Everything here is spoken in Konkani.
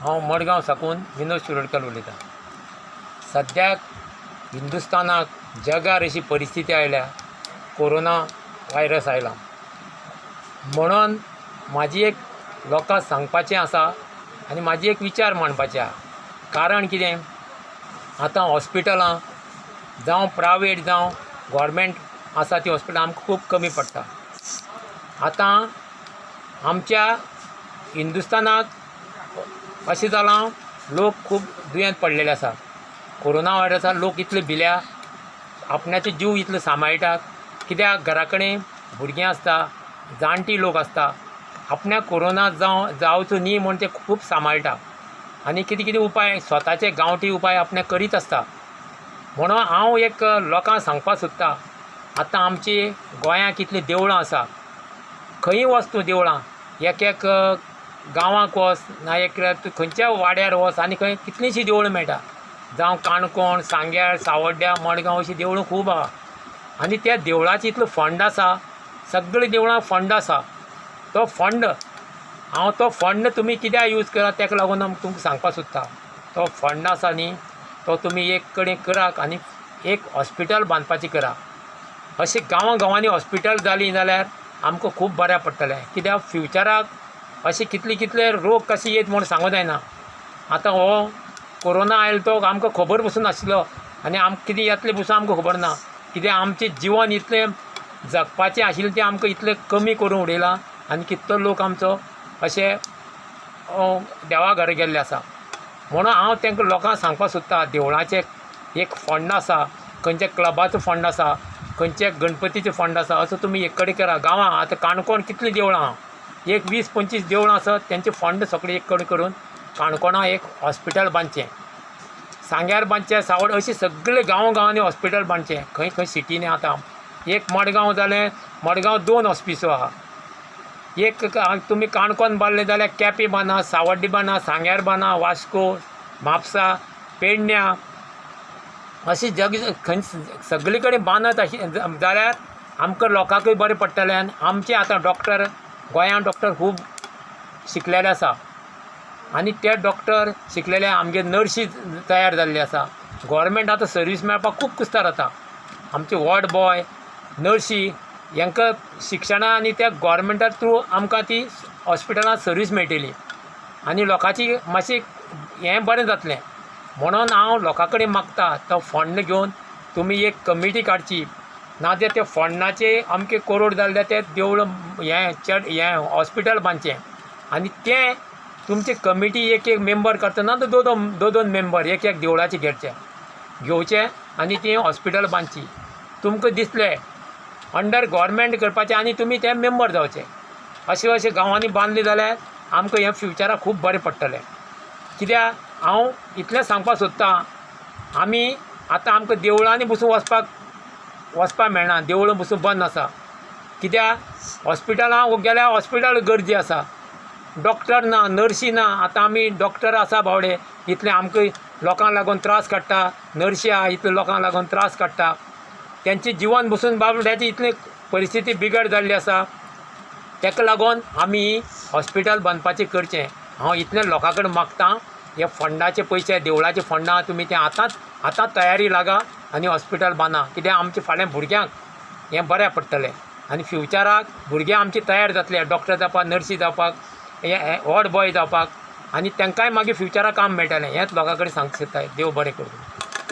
हांव मडगांव साकून विनोद शिरोडकर उलयतां। सद्याक हिंदुस्थानाक जगार अशी परिस्थिती आयल्या, कोरोना व्हायरस आयला म्हणून म्हाजी एक लोकांक सांगपाचें आसा आनी म्हाजी एक विचार मांडपाचें आहा। कारण कितें, आतां हॉस्पिटलां जावं प्रायवेट जावं गव्हर्मेंट आसा ती हॉस्पिटलां आमकां खूब कमी पडटा। आतां आमच्या हिंदुस्थानाक अशें जालां, लोक खूब दुयेंत पडलेले आसा। कोरोना व्हायरसाक लोक इतले भिल्या, आपणाचे जीव इतले सांबाळटात। कित्याक घरा कडेन भुरगीं आसता, जाणटी लोक आसता, आपणाक कोरोना जावचो न्ही म्हूण ते खूब सांबाळटा आनी कितें कितें उपाय, स्वताचे गांवठी उपाय आपणाक करीत आसता। म्हणून हांव एक लोकांक सांगपाक सोदतां, आतां आमची गोंयांत कितलीं देवळां आसा, खंयी वच तूं देवळां, एक गांवांक वच ना एक खंयच्या वाड्यार वच आनी खंय कितलींशीं देवळां मेळटा। जावं काणकोण, सांग्यार, सावड्ड्या, मडगांव अशीं देवळां खूब आहा आनी त्या देवळाची इतलो फंड आसा, सगळीं देवळां फंड आसा। तो फंड तुमी कित्याक यूज करात ताका लागून हांव तुमकां सांगपाक सोदतां। तो फंड आसा न्ही, तो तुमी एक कडेन करात आनी एक हॉस्पिटल बांदपाचें करा। अशें गांवांनी हॉस्पिटल जालीं जाल्यार आमकां खूब बऱ्या पडटलें। कित्याक फ्युचराक अशें कितले रोग कशे येत म्हूण सांगूंक जायना। आतां हो कोरोना आयलो तो आमकां खबर पसून नाशिल्लो आनी आमकां कितें येतलें पसून आमकां खबर ना। कित्याक आमचें जिवन इतलें जगपाचें आशिल्लें तें आमकां इतलें कमी करून उडयलां आनी कितलो लोक आमचो अशें देवा घरा गेल्ले आसा। म्हणून हांव तांकां लोकांक सांगपाक सोदतां, देवळाचें एक फंड आसा, खंयच्या क्लबाचो फंड आसा, खंयच्या गणपतीचो फंड आसा, असो तुमी एक कडेन करा। गांवां आतां काणकोण कितलीं देवळां आहा, एक 20-25 देवळां आसत, तेंचे फंड सगळें एक कडेन करून काणकोणा एक हॉस्पिटल बांदचें, सांग्यार बांदचें, सावड अशें सगळे गांवांनी हॉस्पिटल बांदचें। खंय सिटीनी आतां एक मडगांव जालें, मडगांव 2 हॉस्पिसो आहा। एक तुमी काणकोण बांदलें जाल्यार केपें बांदा, सावड्डी बांदा, सांग्यार बांदा, वास्को, म्हापसा, पेडण्यां अशें खंय सगळे कडेन बांदत जाल्यार आमकां लोकांकूय बरें पडटलें। आनी आमचे आतां डॉक्टर गोंयांत डॉक्टर खूब शिकलेले आसा आनी ते डॉक्टर शिकलेले आमगे नर्शी तयार जाल्ले आसा। गव्हर्मेंट आतां सर्वीस मेळपाक खूब कुस्तार जाता। आमचे वॉर्ड बॉय, नर्शी हांकां शिक्षणां आनी त्या गव्हर्मेंटा थ्रू आमकां ती हॉस्पिटलांत सर्वीस मेळटली आनी लोकांची मातशी हें बरें जातलें। म्हणून हांव लोकां कडेन मागतां, तो फंड घेवन तुमी एक कमिटी काडची, नाजाल्यार त्या फंडाचे अमके करोड जाल्ले ते देवळ हें हॉस्पिटल बांदचें आनी तें तुमचे कमिटी एक मेंबर करता, ना दोन मेंबर एक देवळाचे घेवचे आनी ती हॉस्पिटल बांदची। तुमकां दिसलें अंडर गव्हर्मेंट करपाचें आनी तुमी ते मेंबर जावचे। अशें गांवांनी बांदलें जाल्यार आमकां हें फ्युचराक खूब बरें पडटलें। कित्याक हांव इतलें सांगपाक सोदतां, आमी आतां आमकां देवळांनी बसून वचपाक मेळना, देवळां बसून बंद आसा। कित्याक हॉस्पिटलां गेल्यार हॉस्पिटल गर्दी आसा, डॉक्टर ना, नर्शी ना। आतां आमी डॉक्टर आसा बावडे, इतलें आमकां लोकांक लागून त्रास काडटा, नर्शी आहा इतले लोकांक लागून त्रास काडटा, तेंचें जिवन बसून बावड्याची इतली परिस्थिती बिगड जाल्ली आसा। ताका लागून आमी हॉस्पिटल बांदपाचें करचें। हांव इतलें लोकां कडेन मागतां, हे फंडाचे पयशे, देवळाचे फंड आहा तुमी तें आतांच तयारी लागा आनी हॉस्पिटल बांदा। कित्याक आमच्या फाल्यां भुरग्यांक हें बऱ्या पडटलें आनी फ्युचराक भुरगे आमचे तयार जातले डॉक्टर जावपाक, नर्सी जावपाक, वॉर्ड बॉय जावपाक आनी तांकांय मागीर फ्युचराक काम मेळटलें। हेंच लोकां कडेन सांगूंक सोदतां। देव बरें करूं।